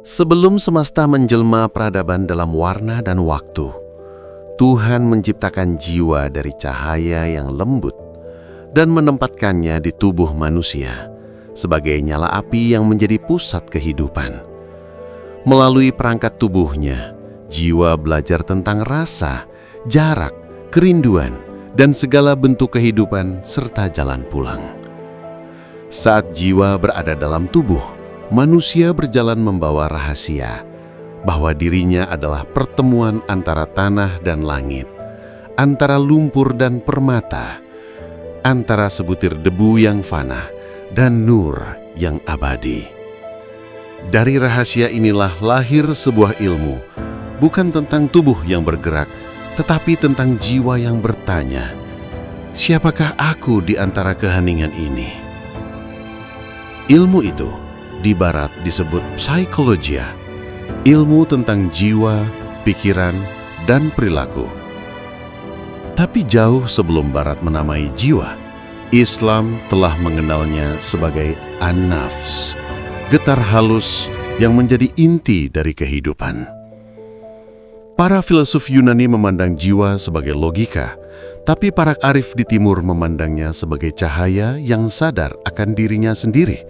Sebelum semesta menjelma peradaban dalam warna dan waktu, Tuhan menciptakan jiwa dari cahaya yang lembut dan menempatkannya di tubuh manusia sebagai nyala api yang menjadi pusat kehidupan. Melalui perangkat tubuhnya, jiwa belajar tentang rasa, jarak, kerinduan, dan segala bentuk kehidupan serta jalan pulang. Saat jiwa berada dalam tubuh, manusia berjalan membawa rahasia bahwa dirinya adalah pertemuan antara tanah dan langit, antara lumpur dan permata, antara sebutir debu yang fana dan nur yang abadi. Dari rahasia inilah lahir sebuah ilmu, bukan tentang tubuh yang bergerak, tetapi tentang jiwa yang bertanya, "Siapakah aku di antara keheningan ini?" Ilmu itu di Barat disebut psikologia, ilmu tentang jiwa, pikiran, dan perilaku. Tapi jauh sebelum Barat menamai jiwa, Islam telah mengenalnya sebagai an-nafs, getar halus yang menjadi inti dari kehidupan. Para filsuf Yunani memandang jiwa sebagai logika, tapi para arif di timur memandangnya sebagai cahaya yang sadar akan dirinya sendiri.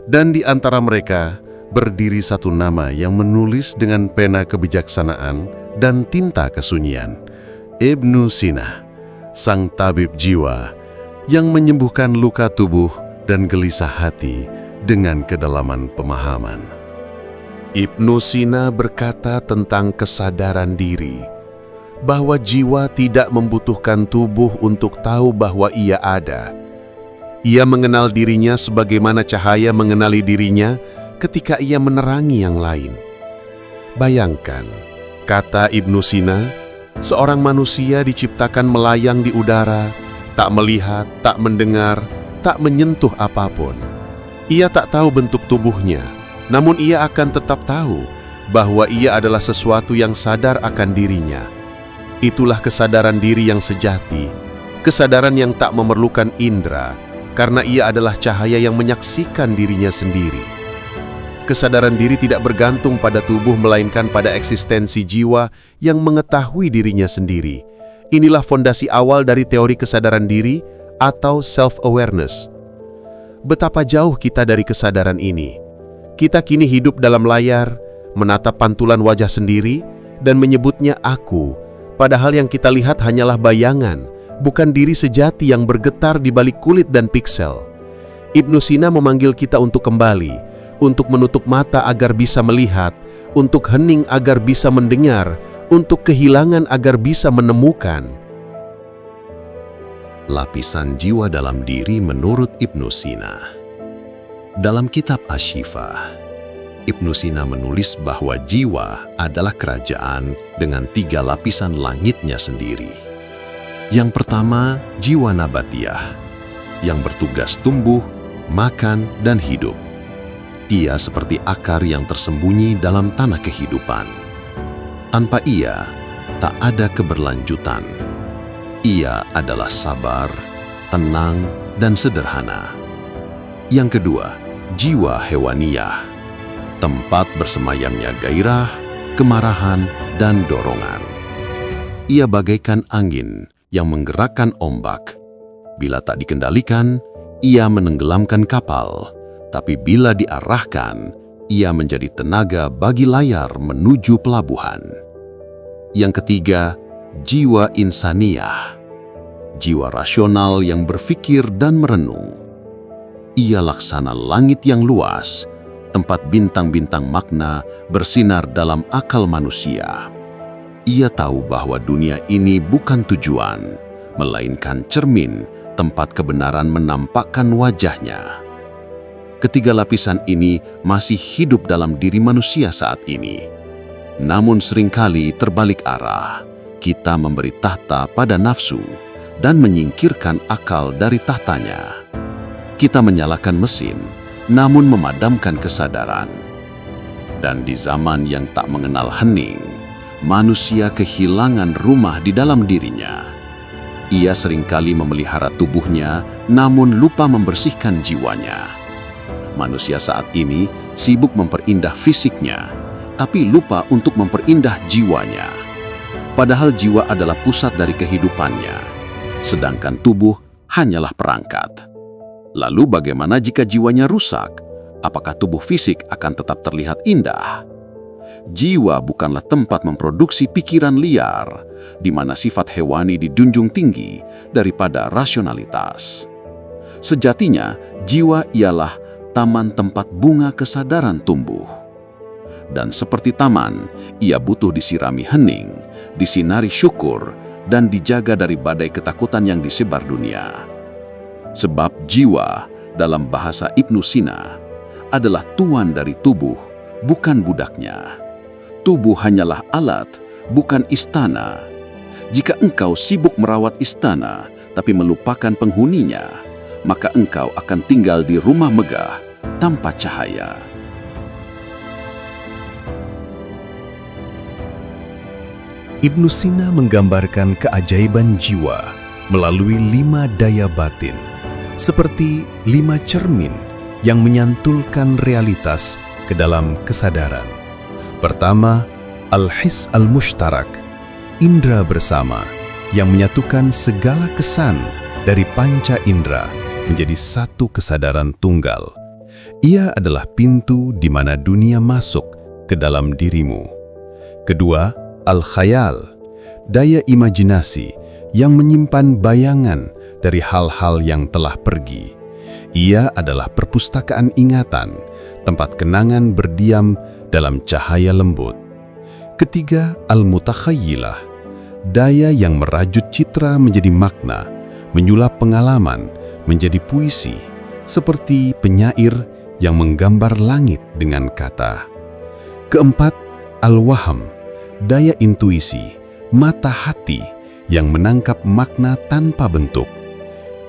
Dan di antara mereka berdiri satu nama yang menulis dengan pena kebijaksanaan dan tinta kesunyian, Ibnu Sina, sang tabib jiwa yang menyembuhkan luka tubuh dan gelisah hati dengan kedalaman pemahaman. Ibnu Sina berkata tentang kesadaran diri, bahwa jiwa tidak membutuhkan tubuh untuk tahu bahwa ia ada. Ia mengenal dirinya sebagaimana cahaya mengenali dirinya ketika ia menerangi yang lain. Bayangkan, kata Ibnu Sina, seorang manusia diciptakan melayang di udara, tak melihat, tak mendengar, tak menyentuh apapun. Ia tak tahu bentuk tubuhnya, namun ia akan tetap tahu bahwa ia adalah sesuatu yang sadar akan dirinya. Itulah kesadaran diri yang sejati, kesadaran yang tak memerlukan indera, karena ia adalah cahaya yang menyaksikan dirinya sendiri. Kesadaran diri tidak bergantung pada tubuh, melainkan pada eksistensi jiwa yang mengetahui dirinya sendiri. Inilah fondasi awal dari teori kesadaran diri atau self-awareness. Betapa jauh kita dari kesadaran ini. Kita kini hidup dalam layar, menatap pantulan wajah sendiri, dan menyebutnya aku, padahal yang kita lihat hanyalah bayangan, bukan diri sejati yang bergetar di balik kulit dan piksel. Ibnu Sina memanggil kita untuk kembali, untuk menutup mata agar bisa melihat, untuk hening agar bisa mendengar, untuk kehilangan agar bisa menemukan. Lapisan jiwa dalam diri menurut Ibnu Sina. Dalam kitab Asy-Syifa, Ibnu Sina menulis bahwa jiwa adalah kerajaan dengan 3 lapisan langitnya sendiri. Yang pertama, jiwa nabatiyah, yang bertugas tumbuh, makan, dan hidup. Ia seperti akar yang tersembunyi dalam tanah kehidupan. Tanpa ia, tak ada keberlanjutan. Ia adalah sabar, tenang, dan sederhana. Yang kedua, jiwa hewaniyah, tempat bersemayamnya gairah, kemarahan, dan dorongan. Ia bagaikan angin yang menggerakkan ombak. Bila tak dikendalikan, ia menenggelamkan kapal. Tapi bila diarahkan, ia menjadi tenaga bagi layar menuju pelabuhan. Yang ketiga, jiwa insaniyah, jiwa rasional yang berpikir dan merenung. Ia laksana langit yang luas, tempat bintang-bintang makna bersinar dalam akal manusia. Ia tahu bahwa dunia ini bukan tujuan, melainkan cermin tempat kebenaran menampakkan wajahnya. Ketiga lapisan ini masih hidup dalam diri manusia saat ini. Namun seringkali terbalik arah, kita memberi tahta pada nafsu dan menyingkirkan akal dari tahtanya. Kita menyalakan mesin, namun memadamkan kesadaran. Dan di zaman yang tak mengenal hening, manusia kehilangan rumah di dalam dirinya. Ia seringkali memelihara tubuhnya, namun lupa membersihkan jiwanya. Manusia saat ini sibuk memperindah fisiknya, tapi lupa untuk memperindah jiwanya. Padahal jiwa adalah pusat dari kehidupannya, sedangkan tubuh hanyalah perangkat. Lalu bagaimana jika jiwanya rusak? Apakah tubuh fisik akan tetap terlihat indah? Jiwa bukanlah tempat memproduksi pikiran liar, di mana sifat hewani dijunjung tinggi daripada rasionalitas. Sejatinya, jiwa ialah taman tempat bunga kesadaran tumbuh. Dan seperti taman, ia butuh disirami hening, disinari syukur, dan dijaga dari badai ketakutan yang disebar dunia. Sebab jiwa, dalam bahasa Ibnu Sina, adalah tuan dari tubuh, bukan budaknya. Tubuh hanyalah alat, bukan istana. Jika engkau sibuk merawat istana, tapi melupakan penghuninya, maka engkau akan tinggal di rumah megah tanpa cahaya. Ibnu Sina menggambarkan keajaiban jiwa melalui 5 daya batin, seperti 5 cermin yang menyantulkan realitas ke dalam kesadaran. Pertama, al-his al-mushtarak, indera bersama yang menyatukan segala kesan dari panca indera menjadi satu kesadaran tunggal. Ia adalah pintu di mana dunia masuk ke dalam dirimu. Kedua, al-khayal, daya imajinasi yang menyimpan bayangan dari hal-hal yang telah pergi. Ia adalah perpustakaan ingatan, tempat kenangan berdiam dalam cahaya lembut. Ketiga, al-mutakhayyilah, daya yang merajut citra menjadi makna, menyulap pengalaman menjadi puisi, seperti penyair yang menggambar langit dengan kata. Keempat, al-waham, daya intuisi, mata hati yang menangkap makna tanpa bentuk.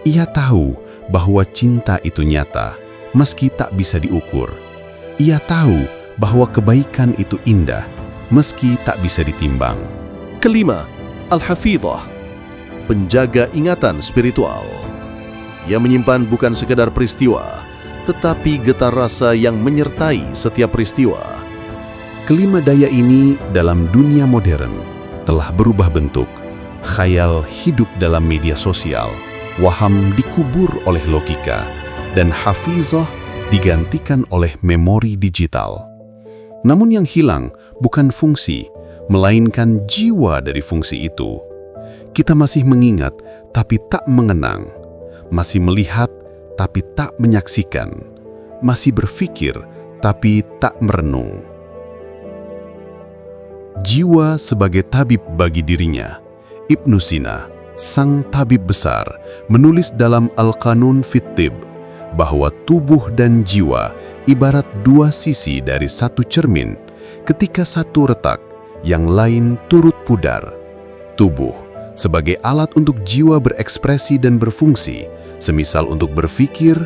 Ia tahu bahwa cinta itu nyata, meski tak bisa diukur. Ia tahu bahwa kebaikan itu indah, meski tak bisa ditimbang. Kelima, al-hafidhah, penjaga ingatan spiritual. Ia menyimpan bukan sekedar peristiwa, tetapi getar rasa yang menyertai setiap peristiwa. Kelima daya ini dalam dunia modern telah berubah bentuk. Khayal hidup dalam media sosial, waham dikubur oleh logika, dan hafizah digantikan oleh memori digital. Namun yang hilang bukan fungsi, melainkan jiwa dari fungsi itu. Kita masih mengingat tapi tak mengenang, masih melihat tapi tak menyaksikan, masih berpikir tapi tak merenung. Jiwa sebagai tabib bagi dirinya. Ibnu Sina, sang tabib besar, menulis dalam Al-Qanun fit Tibb bahwa tubuh dan jiwa ibarat 2 sisi dari satu cermin. Ketika satu retak, yang lain turut pudar. Tubuh sebagai alat untuk jiwa berekspresi dan berfungsi, semisal untuk berpikir,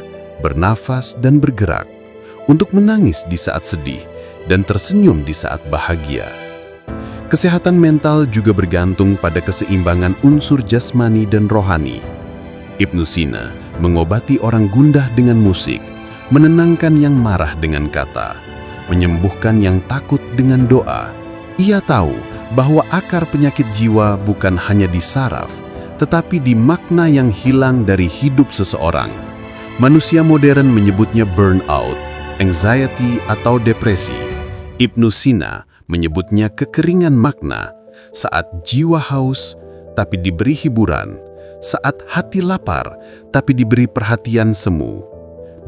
bernafas, dan bergerak, untuk menangis di saat sedih dan tersenyum di saat bahagia. Kesehatan mental juga bergantung pada keseimbangan unsur jasmani dan rohani. Ibnu Sina mengobati orang gundah dengan musik, menenangkan yang marah dengan kata, menyembuhkan yang takut dengan doa. Ia tahu bahwa akar penyakit jiwa bukan hanya di saraf, tetapi di makna yang hilang dari hidup seseorang. Manusia modern menyebutnya burnout, anxiety atau depresi. Ibnu Sina menyebutnya kekeringan makna, saat jiwa haus tapi diberi hiburan, saat hati lapar tapi diberi perhatian semu.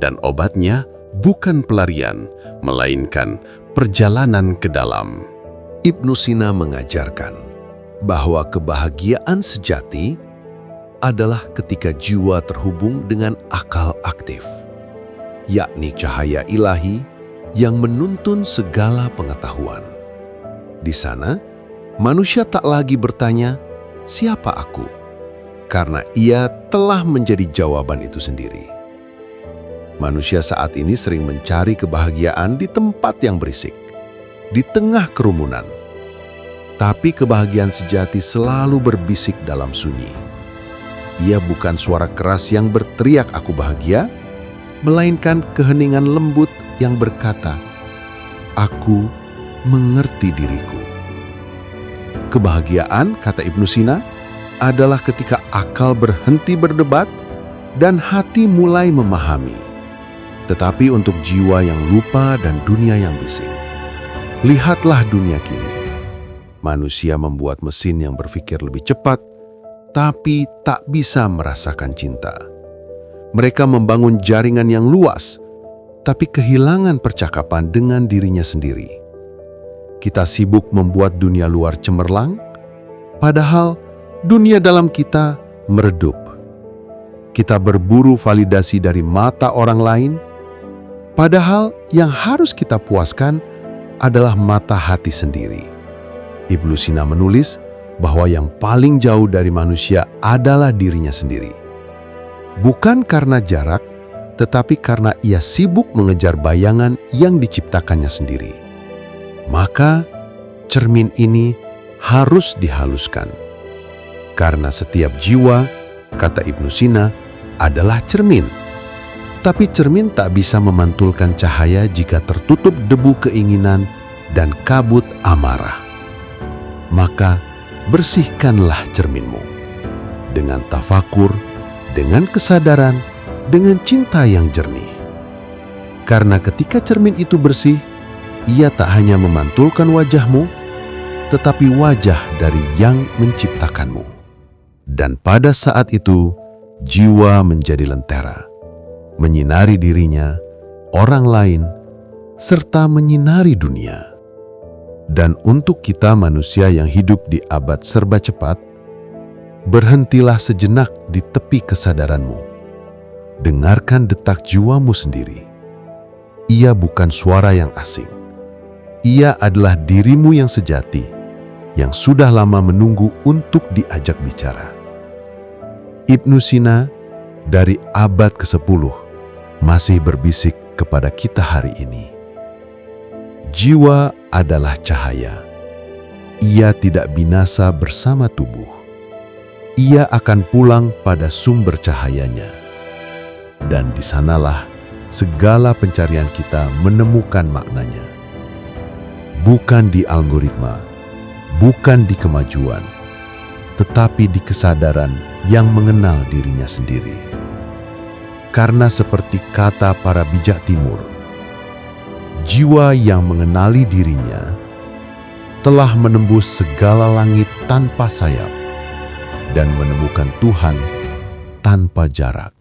Dan obatnya bukan pelarian, melainkan perjalanan ke dalam. Ibnu Sina mengajarkan bahwa kebahagiaan sejati adalah ketika jiwa terhubung dengan akal aktif, yakni cahaya ilahi yang menuntun segala pengetahuan. Di sana, manusia tak lagi bertanya, "Siapa aku?" Karena ia telah menjadi jawaban itu sendiri. Manusia saat ini sering mencari kebahagiaan di tempat yang berisik, di tengah kerumunan. Tapi kebahagiaan sejati selalu berbisik dalam sunyi. Ia bukan suara keras yang berteriak "aku bahagia", melainkan keheningan lembut yang berkata, aku mengerti diriku. Kebahagiaan, kata Ibnu Sina, adalah ketika akal berhenti berdebat dan hati mulai memahami. Tetapi untuk jiwa yang lupa dan dunia yang bising, lihatlah dunia kini. Manusia membuat mesin yang berpikir lebih cepat, tapi tak bisa merasakan cinta. Mereka membangun jaringan yang luas, tapi kehilangan percakapan dengan dirinya sendiri. Kita sibuk membuat dunia luar cemerlang, padahal dunia dalam kita meredup. Kita berburu validasi dari mata orang lain, padahal yang harus kita puaskan adalah mata hati sendiri. Ibnu Sina menulis bahwa yang paling jauh dari manusia adalah dirinya sendiri. Bukan karena jarak, tetapi karena ia sibuk mengejar bayangan yang diciptakannya sendiri. Maka cermin ini harus dihaluskan. Karena setiap jiwa, kata Ibnu Sina, adalah cermin. Tapi cermin tak bisa memantulkan cahaya jika tertutup debu keinginan dan kabut amarah. Maka bersihkanlah cerminmu dengan tafakur, dengan kesadaran, dengan cinta yang jernih. Karena ketika cermin itu bersih, ia tak hanya memantulkan wajahmu, tetapi wajah dari yang menciptakanmu. Dan pada saat itu, jiwa menjadi lentera, menyinari dirinya, orang lain, serta menyinari dunia. Dan untuk kita manusia yang hidup di abad serba cepat, berhentilah sejenak di tepi kesadaranmu. Dengarkan detak jiwamu sendiri. Ia bukan suara yang asing. Ia adalah dirimu yang sejati, yang sudah lama menunggu untuk diajak bicara. Ibnu Sina dari abad ke-10 masih berbisik kepada kita hari ini. Jiwa adalah cahaya. Ia tidak binasa bersama tubuh. Ia akan pulang pada sumber cahayanya. Dan di sanalah segala pencarian kita menemukan maknanya. Bukan di algoritma, bukan di kemajuan, tetapi di kesadaran yang mengenal dirinya sendiri. Karena seperti kata para bijak timur, jiwa yang mengenali dirinya telah menembus segala langit tanpa sayap dan menemukan Tuhan tanpa jarak.